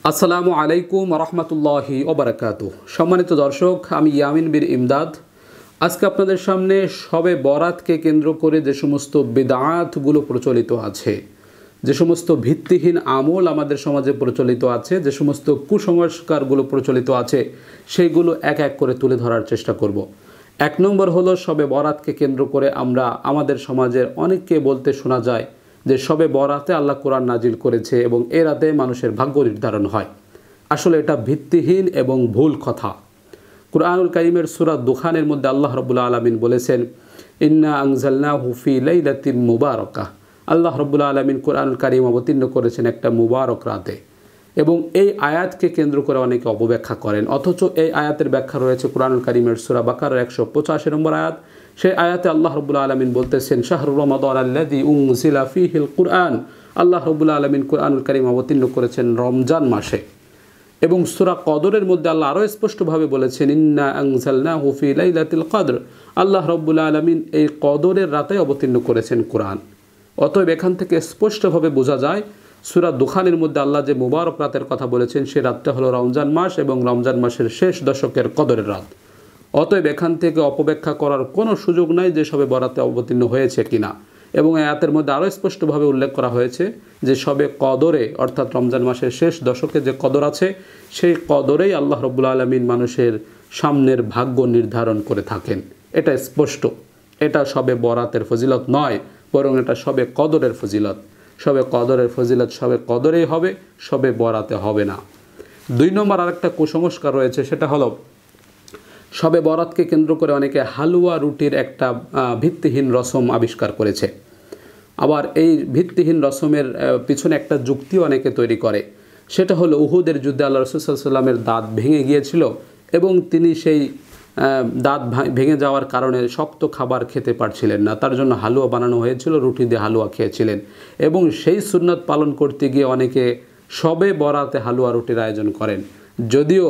আসসালামু আলাইকুম রহমতুল্লাহি ওবারাকাতু। সম্মানিত দর্শক, আমি ইয়ামিন বিন ইমদাদ। আজকে আপনাদের সামনে শবে বরাতকে কেন্দ্র করে যে সমস্ত বিদআতগুলো প্রচলিত আছে, যে সমস্ত ভিত্তিহীন আমল আমাদের সমাজে প্রচলিত আছে, যে সমস্ত কুসংস্কারগুলো প্রচলিত আছে, সেইগুলো এক এক করে তুলে ধরার চেষ্টা করব। এক নম্বর হলো, শবে বরাতকে কেন্দ্র করে আমরা আমাদের সমাজের অনেককে বলতে শোনা যায় যে শবে বরাতে আল্লাহ কোরআন নাজিল করেছে এবং এ রাতে মানুষের ভাগ্য নির্ধারণ হয়। আসলে এটা ভিত্তিহীন এবং ভুল কথা। কুরআনুল কারীমের সূরা দুখানের মধ্যে আল্লাহ রাব্বুল আলামিন বলেছেন, ইন্না আনজালনাহু ফি লাইলাতিন মুবারাকাহ। আল্লাহ রাব্বুল আলামিন কুরআনুল কারীম অবতীর্ণ করেছেন একটা মুবারক রাতে, এবং এই আয়াতকে কেন্দ্র করে অনেকে অপব্যাখ্যা করেন। অথচ এই আয়াতের ব্যাখ্যা রয়েছে কুরআনুল কারীমের সূরা বাকারার 185 নম্বর আয়াত। সেই আয়াতে আল্লাহ রাব্বুল আলামিন বলতেছেন, শাহরু রমাদান আল্লাযী উনজিলা ফীহিল কুরআন। আল্লাহ রাব্বুল আলামিন কুরআনুল কারীম অবতীর্ণ করেছেন রমজান মাসে। এবং সূরা কদরের মধ্যে আল্লাহ আরও স্পষ্টভাবে বলেছেন, ইন্না আনজালনাহু ফী লাইলাতিল কদর। আল্লাহ রাব্বুল আলামিন এই কদরের রাতে অবতীর্ণ করেছেন কোরআন। অতএব এখান থেকে স্পষ্টভাবে বোঝা যায় সূরা দুখানের মধ্যে আল্লাহ যে মুবারক রাতের কথা বলেছেন, সে রাতটা হলো রমজান মাস এবং রমজান মাসের শেষ দশকের কদরের রাত। অতএব এখান থেকে অপব্যাখ্যা করার কোনো সুযোগ নাই যে শবে বরাতে অবতীর্ণ হয়েছে কিনা। এবং এই আয়াতের মধ্যে আরও স্পষ্টভাবে উল্লেখ করা হয়েছে যে শবে কদরে, অর্থাৎ রমজান মাসের শেষ দশকে যে কদর আছে, সেই কদরেই আল্লাহ রাব্বুল আলামিন মানুষের সামনের ভাগ্য নির্ধারণ করে থাকেন। এটা স্পষ্ট। এটা শবে বরাতের ফজিলত নয়, বরং এটা শবে কদরের ফজিলত। শবে কদরের ফজিলত শবে কদরেই হবে, শবে বরাতে হবে না। 2 নম্বর আরেকটা কুসংস্কার রয়েছে, সেটা হলো শবে বরাতকে কেন্দ্র করে অনেকে হালুয়া রুটির একটা ভিত্তিহীন রসম আবিষ্কার করেছে। আবার এই ভিত্তিহীন রসমের পিছনে একটা যুক্তিও অনেকে তৈরি করে। সেটা হলো, উহুদের যুদ্ধে আল্লাহ রাসূল সাল্লাল্লাহু আলাইহি ওয়াসাল্লামের দাঁত ভেঙে গিয়েছিল এবং তিনি সেই দাঁত ভেঙে যাওয়ার কারণে শক্ত খাবার খেতে পারছিলেন না। তার জন্য হালুয়া বানানো হয়েছিল, রুটি দিয়ে হালুয়া খেয়েছিলেন। এবং সেই সুন্নত পালন করতে গিয়ে অনেকে শবে বরাতে হালুয়া রুটির আয়োজন করেন। যদিও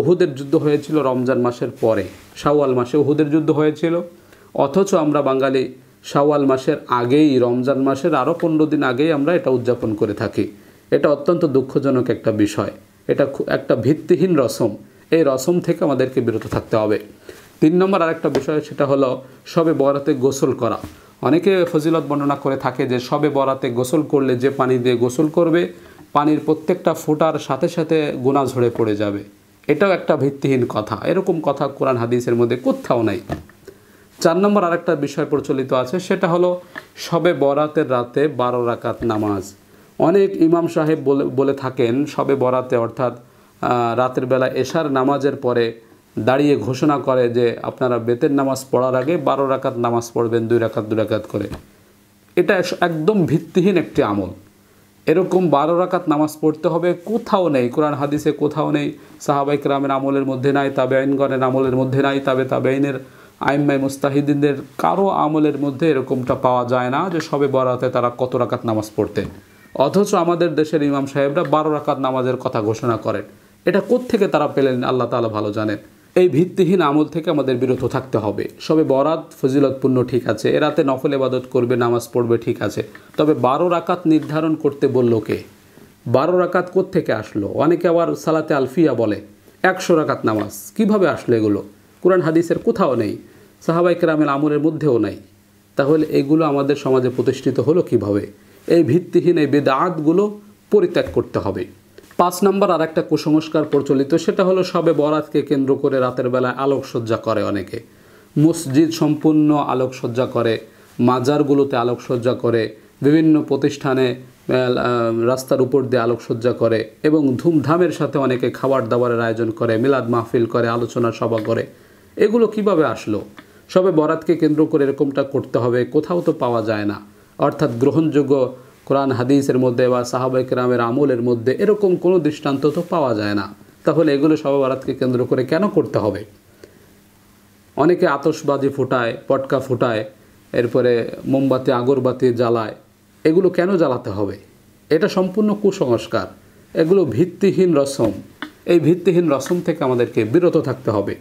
উহুদের যুদ্ধ হয়েছিল রমজান মাসের পরে, শাওয়াল মাসে উহুদের যুদ্ধ হয়েছিল। অথচ আমরা বাঙালি শাওয়াল মাসের আগেই, রমজান মাসের আরও 15 দিন আগেই আমরা এটা উদযাপন করে থাকি। এটা অত্যন্ত দুঃখজনক একটা বিষয়। এটা একটা ভিত্তিহীন রসম। এই রসম থেকে আমাদেরকে বিরত থাকতে হবে। 3 নম্বর আরেকটা বিষয়, সেটা হলো শবে বরাতে গোসল করা। অনেকে ফজিলত বর্ণনা করে থাকে যে শবে বরাতে গোসল করলে, যে পানি দিয়ে গোসল করবে, পানির প্রত্যেকটা ফোঁটার সাথে সাথে গুনাহ ঝরে পড়ে যাবে। এটাও একটা ভিত্তিহীন কথা। এরকম কথা কোরআন হাদিসের মধ্যে কোথাও নাই। 4 নম্বর আরেকটা বিষয় প্রচলিত আছে, সেটা হলো শবে বরাতের রাতে 12 রাকাত নামাজ। অনেক ইমাম সাহেব বলে থাকেন শবে বরাতে, অর্থাৎ রাতের বেলা এশার নামাজের পরে দাঁড়িয়ে ঘোষণা করে যে আপনারা বেতের নামাজ পড়ার আগে 12 রাকাত নামাজ পড়বেন, 2 রাকাত 2 রাকাত করে। এটা একদম ভিত্তিহীন একটি আমল। এরকম 12 রাকাত নামাজ পড়তে হবে কোথাও নেই, কোরআন হাদিসে কোথাও নেই। সাহাবায়ে কেরামের আমলের মধ্যে নাই, তাবেঈনগণের আমলের মধ্যে নাই, তাবেঈনের আইম্মায়ে মুস্তাহিদিনদের কারো আমলের মধ্যে এরকমটা পাওয়া যায় না যে শবে বরাতে তারা কত রাকাত নামাজ পড়তেন। অথচ আমাদের দেশের ইমাম সাহেবরা 12 রাকাত নামাজের কথা ঘোষণা করেন। এটা কোত্থেকে তারা পেলেন আল্লাহ তাআলা ভালো জানেন। এই ভিত্তিহীন আমল থেকে আমাদের বিরত থাকতে হবে। শবে বরাত ফজিলতপূর্ণ, ঠিক আছে, এ রাতে নফল ইবাদত করবে, নামাজ পড়বে, ঠিক আছে। তবে 12 রাকাত নির্ধারণ করতে বলল কে? 12 রাকাত কোত্থেকে আসলো? অনেকে আবার সালাতে আলফিয়া বলে, 100 রাকাত নামাজ কিভাবে আসলো? এগুলো কোরআন হাদিসের কোথাও নেই, সাহাবায়ে কেরামের আমলের মধ্যেও নাই। তাহলে এগুলো আমাদের সমাজে প্রতিষ্ঠিত হলো কিভাবে? এই ভিত্তিহীন এই বিদআতগুলো পরিত্যাগ করতে হবে। 5 নম্বর আর একটা কুসংস্কার প্রচলিত, সেটা হলো শবে বরাতকে কেন্দ্র করে রাতের বেলায় আলোকসজ্জা করে অনেকে। মসজিদ সম্পূর্ণ আলোকসজ্জা করে, মাজারগুলোতে আলোকসজ্জা করে, বিভিন্ন প্রতিষ্ঠানে রাস্তার উপর দিয়ে আলোকসজ্জা করে এবং ধুমধামের সাথে অনেকে খাবার দাবারের আয়োজন করে, মিলাদ মাহফিল করে, আলোচনা সভা করে। এগুলো কিভাবে আসলো? শবে বরাতকে কেন্দ্র করে এরকমটা করতে হবে কোথাও তো পাওয়া যায় না। অর্থাৎ গ্রহণযোগ্য কোরআন হাদিসের মধ্যে বা সাহাবায়ে কেরামের আমলের মধ্যে এরকম কোনো দৃষ্টান্ত তো পাওয়া যায় না। তাহলে এগুলো শবে বরাতকে কেন্দ্র করে কেন করতে হবে? অনেকে আতশবাজি ফোটায়, পটকা ফোটায়, এরপরে মোমবাতি আগরবাতি জ্বালায়। এগুলো কেন জ্বালাতে হবে? এটা সম্পূর্ণ কুসংস্কার। এগুলো ভিত্তিহীন রসম। এই ভিত্তিহীন রসম থেকে আমাদেরকে বিরত থাকতে হবে।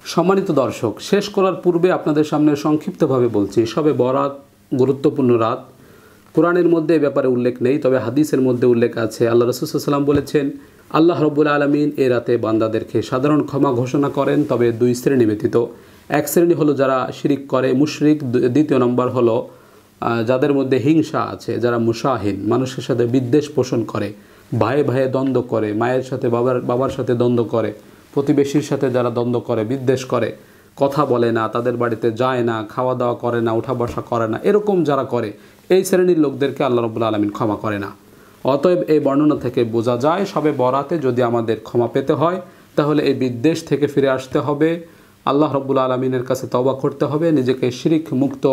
সম্মানিত দর্শক, শেষ করার পূর্বে আপনাদের সামনে সংক্ষিপ্তভাবে বলছি, শবে বরাত গুরুত্বপূর্ণ রাত। কোরআনের মধ্যে এ ব্যাপারে উল্লেখ নেই, তবে হাদিসের মধ্যে উল্লেখ আছে। আল্লাহ রাসূল সাল্লাল্লাহু আলাইহি ওয়াসাল্লাম বলেছেন, আল্লাহ রাব্বুল আলামিন এ রাতে বান্দাদেরকে সাধারণ ক্ষমা ঘোষণা করেন, তবে দুই শ্রেণী ব্যতীত। এক শ্রেণী হলো যারা শিরিক করে, মুশরিক। দ্বিতীয় নম্বর হলো যাদের মধ্যে হিংসা আছে, যারা মুশাহিন, মানুষের সাথে বিদ্বেষ পোষণ করে, ভাইয়ে ভাইয়ে দ্বন্দ্ব করে, মায়ের সাথে বাবার সাথে দ্বন্দ্ব করে, প্রতিবেশীর সাথে যারা দ্বন্দ্ব করে, বিদ্বেষ করে, কথা বলে না, তাদের বাড়িতে যায় না, খাওয়া দাওয়া করে না, উঠা বসা করে না, এরকম যারা করে, এই শ্রেণীর লোকদেরকে আল্লাহ রাব্বুল আলামিন ক্ষমা করে না। অতএব এই বর্ণনা থেকে বোঝা যায়, শবে বরাতে যদি আমাদের ক্ষমা পেতে হয় তাহলে এই বিদ্বেষ থেকে ফিরে আসতে হবে, আল্লাহ রাব্বুল আলামিনের কাছে তওবা করতে হবে, নিজেকে শিরিক মুক্ত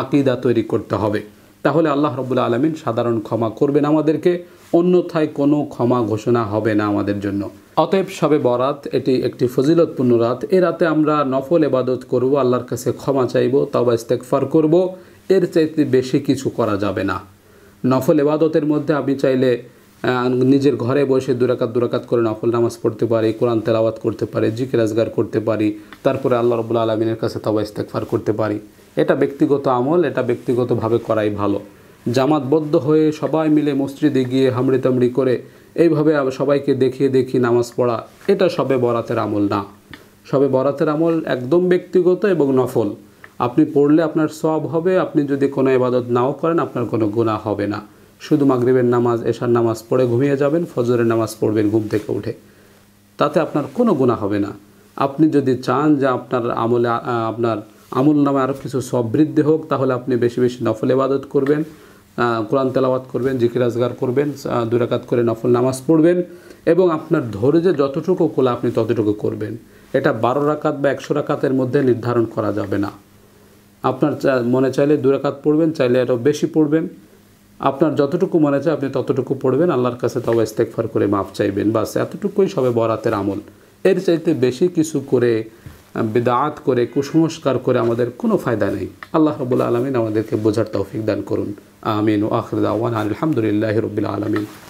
আকীদা তৈরি করতে হবে। তাহলে আল্লাহ রাব্বুল আলামিন সাধারণ ক্ষমা করবেন আমাদেরকে, অন্যথায় কোনো ক্ষমা ঘোষণা হবে না আমাদের জন্য। অতএব শবে বরাত এটি একটি ফজিলতপূর্ণ রাত। এ রাতে আমরা নফল ইবাদত করব, আল্লাহর কাছে ক্ষমা চাইব, তওবা ইস্তেগফার করব। এর চাইতে বেশি কিছু করা যাবে না। নফল ইবাদতের মধ্যে আমি চাইলে নিজের ঘরে বসে দুরাকাত করে নফল নামাজ পড়তে পারি, কোরআন তেলাওয়াত করতে পারি, জিকির আজগার করতে পারি, তারপরে আল্লাহ রাব্বুল আলামিনের কাছে তওবা ইস্তেগফার করতে পারি। এটা ব্যক্তিগত আমল, এটা ব্যক্তিগতভাবে করাই ভালো। জামাতবদ্ধ হয়ে সবাই মিলে মসজিদে গিয়ে হামড়ি করে এইভাবে সবাইকে দেখিয়ে নামাজ পড়া, এটা শবে বরাতের আমল না। শবে বরাতের আমল একদম ব্যক্তিগত এবং নফল। আপনি পড়লে আপনার সওয়াব হবে, আপনি যদি কোনো ইবাদত নাও করেন আপনার কোনো গুনাহ হবে না। শুধু মাগরিবের নামাজ, এশার নামাজ পড়ে ঘুমিয়ে যাবেন, ফজরের নামাজ পড়বেন ঘুম থেকে উঠে, তাতে আপনার কোনো গুনাহ হবে না। আপনি যদি চান যে আপনার আমল নামে আরও কিছু সওয়াব বৃদ্ধি হোক, তাহলে আপনি বেশি বেশি নফল ইবাদত করবেন, কোরআন তেলাওয়াত করবেন, জিকির আজগার করবেন, 2 রাকাত করে নফল নামাজ পড়বেন, এবং আপনার ধৈর্যে যতটুকু কোলা আপনি ততটুকু করবেন। এটা 12 রাকাত বা 100 রাকাতের মধ্যে নির্ধারণ করা যাবে না। আপনার মনে চাইলে 2 রাকাত পড়বেন, চাইলে আরও বেশি পড়বেন, আপনার যতটুকু মনে চায় আপনি ততটুকু পড়বেন, আল্লাহর কাছে তওবা ইস্তেগফার করে মাফ চাইবেন, বাস এতটুকুই শবে বরাতের আমল। এর চাইতে বেশি কিছু করে, বিদআত করে, কুসংস্কার করে আমাদের কোনো ফায়দা নেই। আল্লাহ রাব্বুল আলামিন আমাদেরকে বোঝার তৌফিক দান করুন। আমিন। ওয়া আখিরু দাওয়ানা আলহামদুলিল্লাহি রাব্বিল আলামিন।